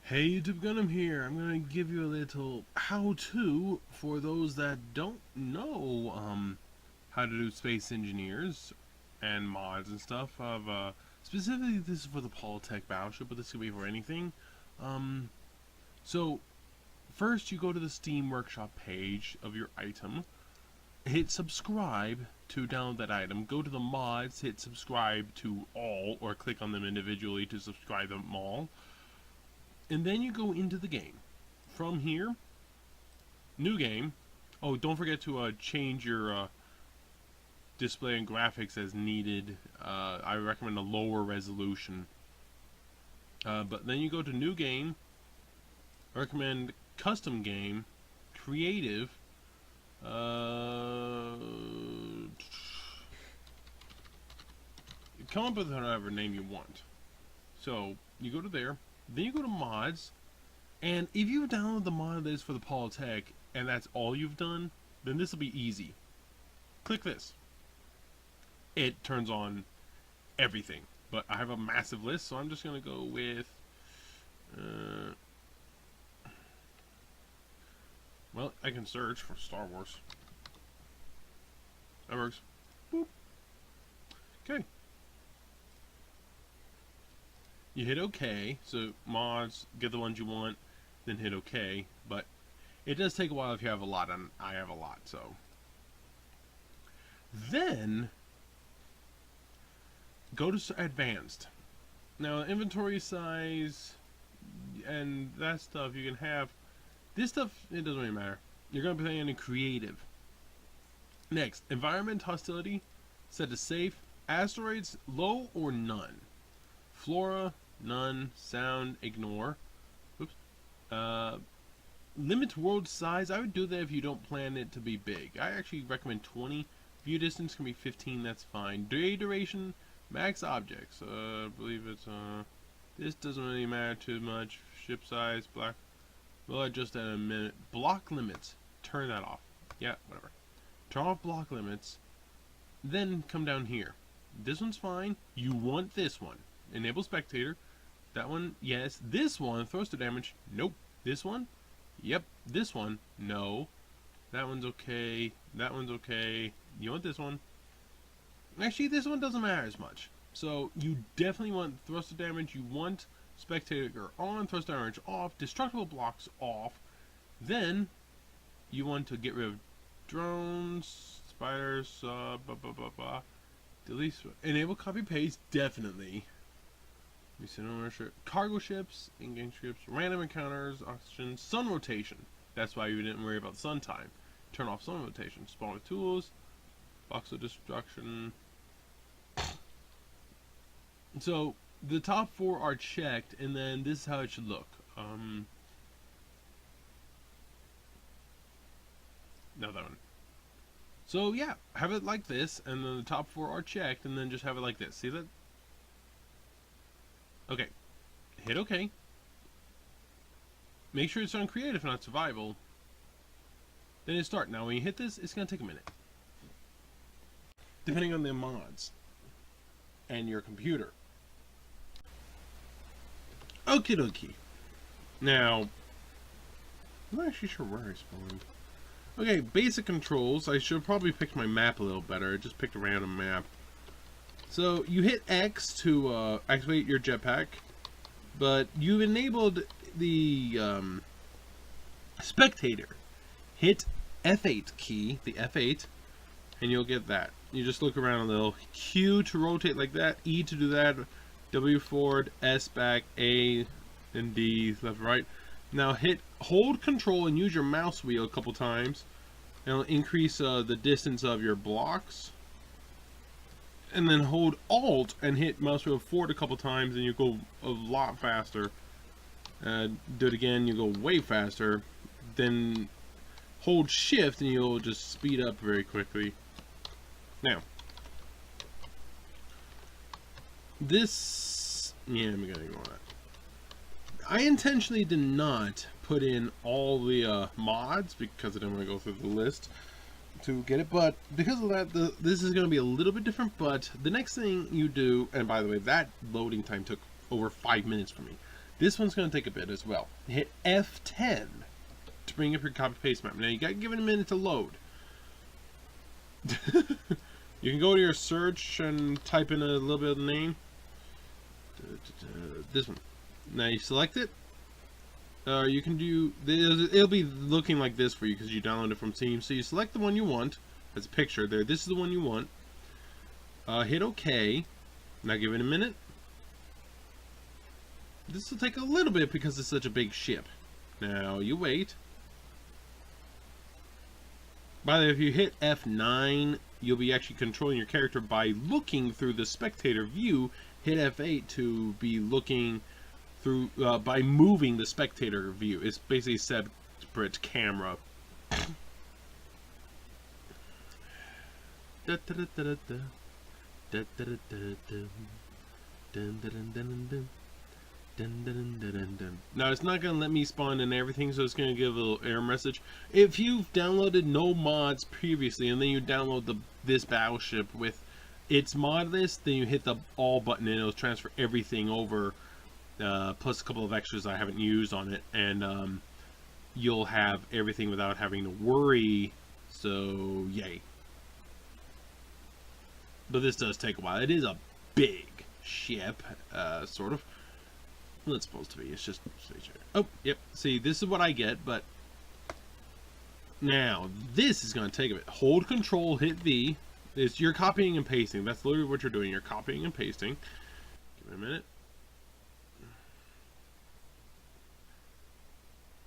Hey YouTube Gundam here. I'm gonna give you a little how-to for those that don't know how to do space engineers and mods and stuff. Of specifically, this is for the Paltek Battleship, but this could be for anything. Um, so first you go to the Steam Workshop page of your item, hit subscribe to download that item. Go to the mods, hit subscribe to all, or click on them individually to subscribe them all. And then you go into the game. From here, new game. Oh, don't forget to change your display and graphics as needed. I recommend a lower resolution. But then you go to new game. I recommend custom game, creative. Come up with whatever name you want. So you go to there. Then you go to mods, and if you download the mod that is for the Paltek, and that's all you've done, then this will be easy. Click this. It turns on everything, but I have a massive list, so I'm just going to go with, well, I can search for Star Wars. That works. Boop. Okay. You hit OK, so mods, get the ones you want, then hit OK, but it does take a while if you have a lot, and I have a lot, so. Then, go to Advanced. Now, inventory size, and that stuff you can have. This stuff, it doesn't really matter. You're going to be playing in Creative. Next, Environment Hostility, set to Safe. Asteroids, low or none. Flora, none. Sound, ignore. Oops. Limit world size. I would do that if you don't plan it to be big. I actually recommend 20. View distance can be 15. That's fine. Day duration, max objects. I believe it's this doesn't really matter too much. Ship size, black. We'll adjust that in a minute. Block limits. Turn that off. Yeah, whatever. Turn off block limits. Then come down here. This one's fine. You want this one. Enable spectator. That one, yes. This one, thruster damage, nope. This one, yep. This one, no. That one's okay. That one's okay. You want this one? Actually, this one doesn't matter as much. So you definitely want thruster damage. You want spectator on, thruster damage off, destructible blocks off. Then you want to get rid of drones, spiders, delete, enable copy paste, definitely. Cargo ships, in-game ships, random encounters, oxygen, sun rotation. That's why you didn't worry about sun time. Turn off sun rotation. Spawn with tools, box of destruction. So the top 4 are checked, and then this is how it should look. No, that one. So yeah, have it like this, and then the top 4 are checked, and then just have it like this. See that? Okay. Hit OK. Make sure it's on creative, not survival. Then hit start. Now when you hit this, it's going to take a minute. Depending on the mods and your computer. Okie dokie. Now, I'm not actually sure where I spawned. Okay, basic controls. I should have probably picked my map a little better. I just picked a random map. So you hit X to activate your jetpack, but you've enabled the spectator. Hit F8 key, the F8, and you'll get that. You just look around a little. Q to rotate like that, E to do that, W forward, S back, A, and D left right. Now hold control and use your mouse wheel a couple times. And it'll increase the distance of your blocks. And then hold Alt and hit mouse wheel forward a couple times, and you go a lot faster. Do it again, you go way faster. Then hold Shift and you'll just speed up very quickly. Now, this, yeah, I'm gonna ignore that. I intentionally did not put in all the mods because I didn't want to go through the list to get it, but because of that, this is going to be a little bit different. But the next thing you do, and by the way, that loading time took over 5 minutes for me. This one's going to take a bit as well. Hit F10 to bring up your copy-paste map. Now, you got to give it a minute to load. You can go to your search and type in a little bit of the name. This one. Now, you select it. You can do... It'll be looking like this for you because you downloaded it from Steam. So, you select the one you want. There's a picture there. This is the one you want. Hit OK. Now, give it a minute. This will take a little bit because it's such a big ship. Now, you wait. By the way, if you hit F9, you'll be actually controlling your character by looking through the spectator view. Hit F8 to be looking through, by moving the spectator view. It's basically a separate camera. Now it's not going to let me spawn in everything, so it's going to give a little error message. If you've downloaded no mods previously and then you download this Battleship with its mod list, then you hit the all button and it'll transfer everything over, plus a couple of extras I haven't used on it, and you'll have everything without having to worry. So yay. But this does take a while. It is a big ship, sort of. Well, it's supposed to be. It's just stationary. Oh, yep. See, this is what I get, but now this is going to take a bit. Hold Control, hit V. You're copying and pasting. That's literally what you're doing. You're copying and pasting. Give it a minute.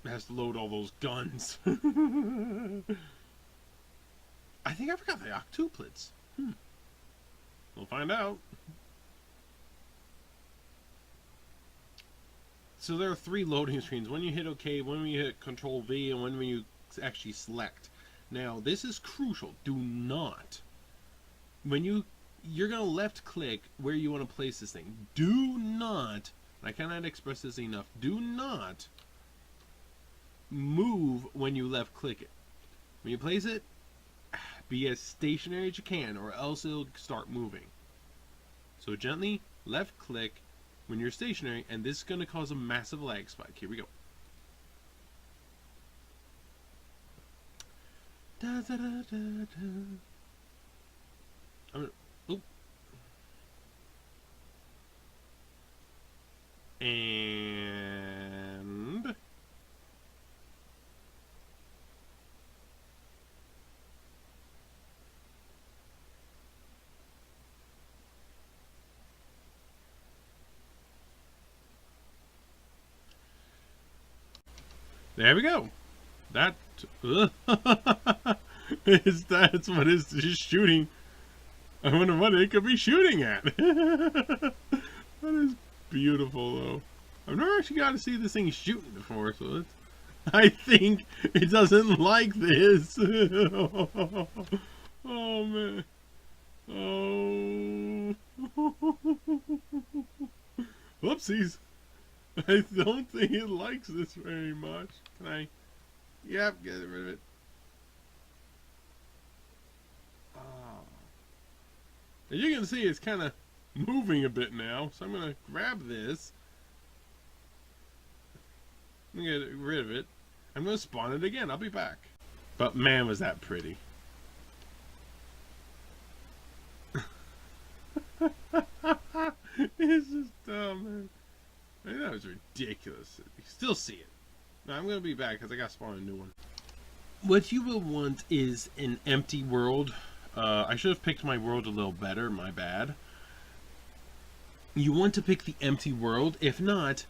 It has to load all those guns. I think I forgot the octuplets. We'll find out. So there are 3 loading screens. When you hit OK, when you hit Control V, and when you actually select. Now, this is crucial. Do not, when you're going to left click where you want to place this thing. Do not, I cannot express this enough, do not move when you left click it. When you place it, be as stationary as you can, or else it'll start moving. So gently left click when you're stationary, and this is going to cause a massive lag spike. Here we go. Da, da, da, da, da. I'm gonna, oop. And there we go. That that's what it's just shooting. I wonder what it could be shooting at. That is beautiful, though. I've never actually got to see this thing shooting before, so it's, I think it doesn't like this. Oh man. Oh. Whoopsies. I don't think it likes this very much. Can I? Yep, get rid of it. Oh. As you can see, it's kind of moving a bit now. So I'm going to grab this. I'm going to get rid of it. I'm going to spawn it again. I'll be back. But man, was that pretty. It's just, oh man. That was ridiculous. You can still see it. Now, I'm going to be back because I got to spawn a new one. What you will want is an empty world. I should have picked my world a little better. My bad. You want to pick the empty world. If not,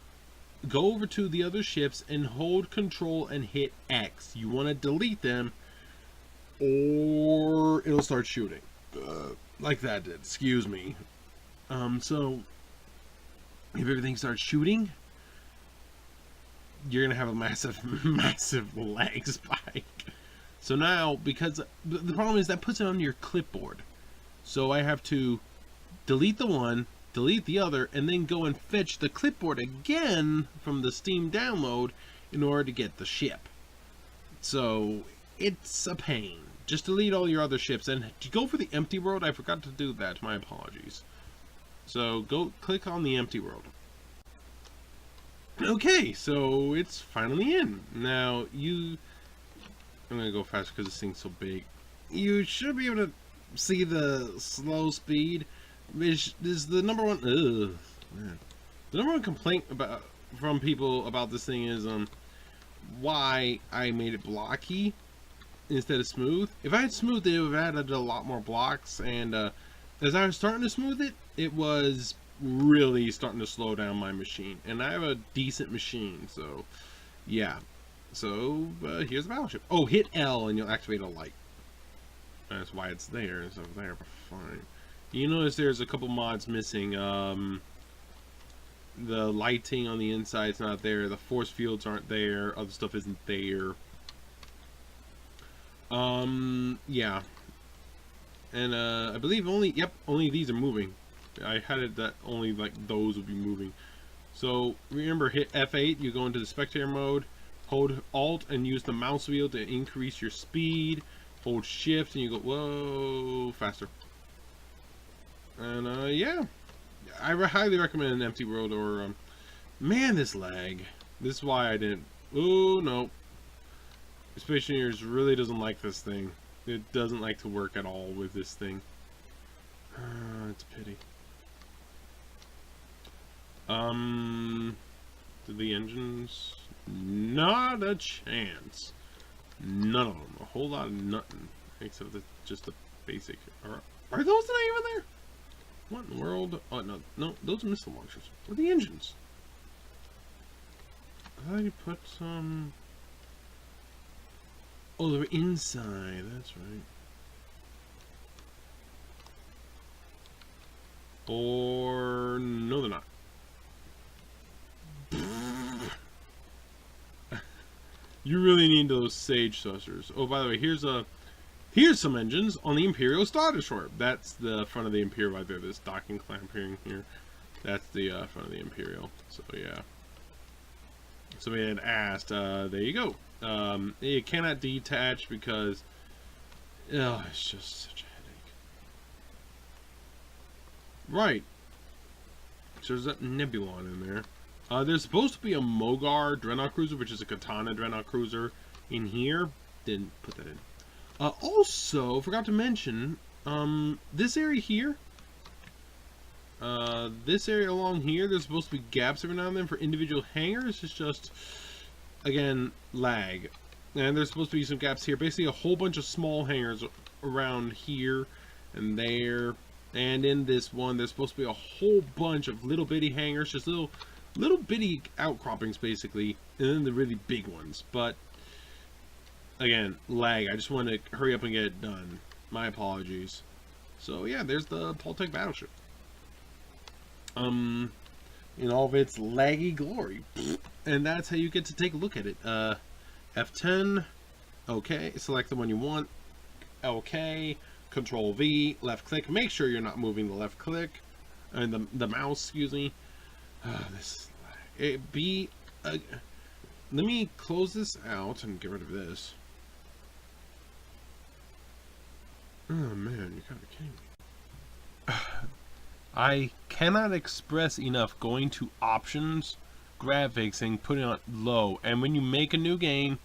go over to the other ships and hold Control and hit X. You want to delete them or it'll start shooting. Like that did. Excuse me. So if everything starts shooting, you're going to have a massive lag spike. So now, because the problem is that puts it on your clipboard. So I have to delete the one, delete the other, and then go and fetch the clipboard again from the Steam download in order to get the ship. So it's a pain. Just delete all your other ships and to go for the empty world. I forgot to do that. My apologies. So go click on the empty world. Okay, so it's finally in. Now, I'm gonna go faster because this thing's so big. You should be able to see the slow speed. Which is the number one. Ugh, man. The number one complaint from people about this thing is why I made it blocky instead of smooth. If I had smooth it, would have added a lot more blocks. And as I was starting to smooth it, it was really starting to slow down my machine. And I have a decent machine, so yeah. So here's the battleship. Oh, hit L and you'll activate a light. That's why it's there. It's over there, but fine. You notice there's a couple mods missing. The lighting on the inside's not there. The force fields aren't there. Other stuff isn't there. Yeah. And I believe only these are moving. I had it that only like those would be moving. So remember, hit F8. You go into the spectator mode. Hold Alt and use the mouse wheel to increase your speed. Hold Shift and you go, whoa, faster. And yeah, I highly recommend an Empty World or man, this lag. This is why I didn't. Oh no, Space Engineers really doesn't like this thing. It doesn't like to work at all with this thing. It's a pity. The engines, not a chance. None of them. A whole lot of nothing, except just the basic. Are those not even there? What in the world? Oh no, those are missile launchers. What are the engines? I thought you put some. Oh, they're inside. That's right. Or no, they're not. You really need those sage saucers. Oh, by the way, here's some engines on the Imperial Star Destroyer. That's the front of the Imperial right there. This docking clamp here. That's the front of the Imperial. So yeah. Somebody had asked. There you go. It cannot detach because it's just such a headache. Right. So there's that Nebulon in there. There's supposed to be a Mogar Dreadnought Cruiser, which is a Katana Dreadnought Cruiser, in here. Didn't put that in. Also, forgot to mention, this area here, this area along here, there's supposed to be gaps every now and then for individual hangars. It's just, again, lag. And there's supposed to be some gaps here. Basically, a whole bunch of small hangars around here and there. And in this one, there's supposed to be a whole bunch of little bitty hangars, just little bitty outcroppings, basically, and then the really big ones. But again, lag. I just want to hurry up and get it done. My apologies. So yeah, there's the Paltek Battleship. In all of its laggy glory, and that's how you get to take a look at it. F10. Okay, select the one you want. OK. Control V. Left click. Make sure you're not moving the left click and the mouse. Excuse me. This let me close this out and get rid of this. Oh man, you gotta be kidding me. I cannot express enough going to options, graphics, and putting on low. And when you make a new game,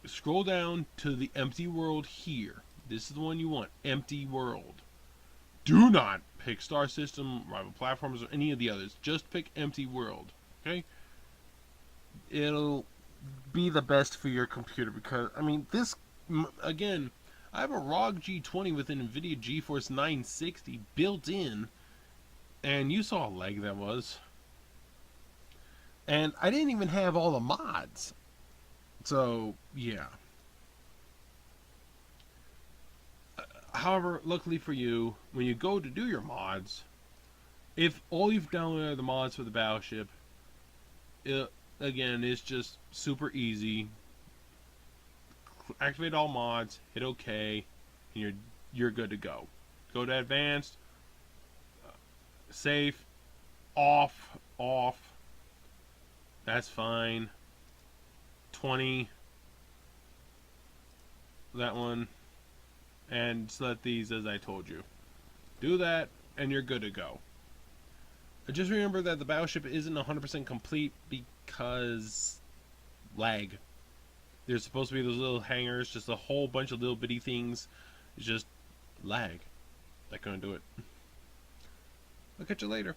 scroll down to the empty world here. This is the one you want, empty world. Do not pick Star System, Rival Platforms, or any of the others. Just pick Empty World, okay? It'll be the best for your computer because, I mean, this, again, I have a ROG G20 with an NVIDIA GeForce 960 built in, and you saw how lag that was. And I didn't even have all the mods. So, yeah. However, luckily for you, when you go to do your mods, if all you've downloaded are the mods for the Battleship, again, it's just super easy. Activate all mods, hit OK, and you're good to go. Go to advanced, safe, off. That's fine. 20. That one. And select these as I told you. Do that, and you're good to go. Just remember that the battleship isn't 100% complete because lag. There's supposed to be those little hangars, just a whole bunch of little bitty things. It's just lag. That couldn't do it. I'll catch you later.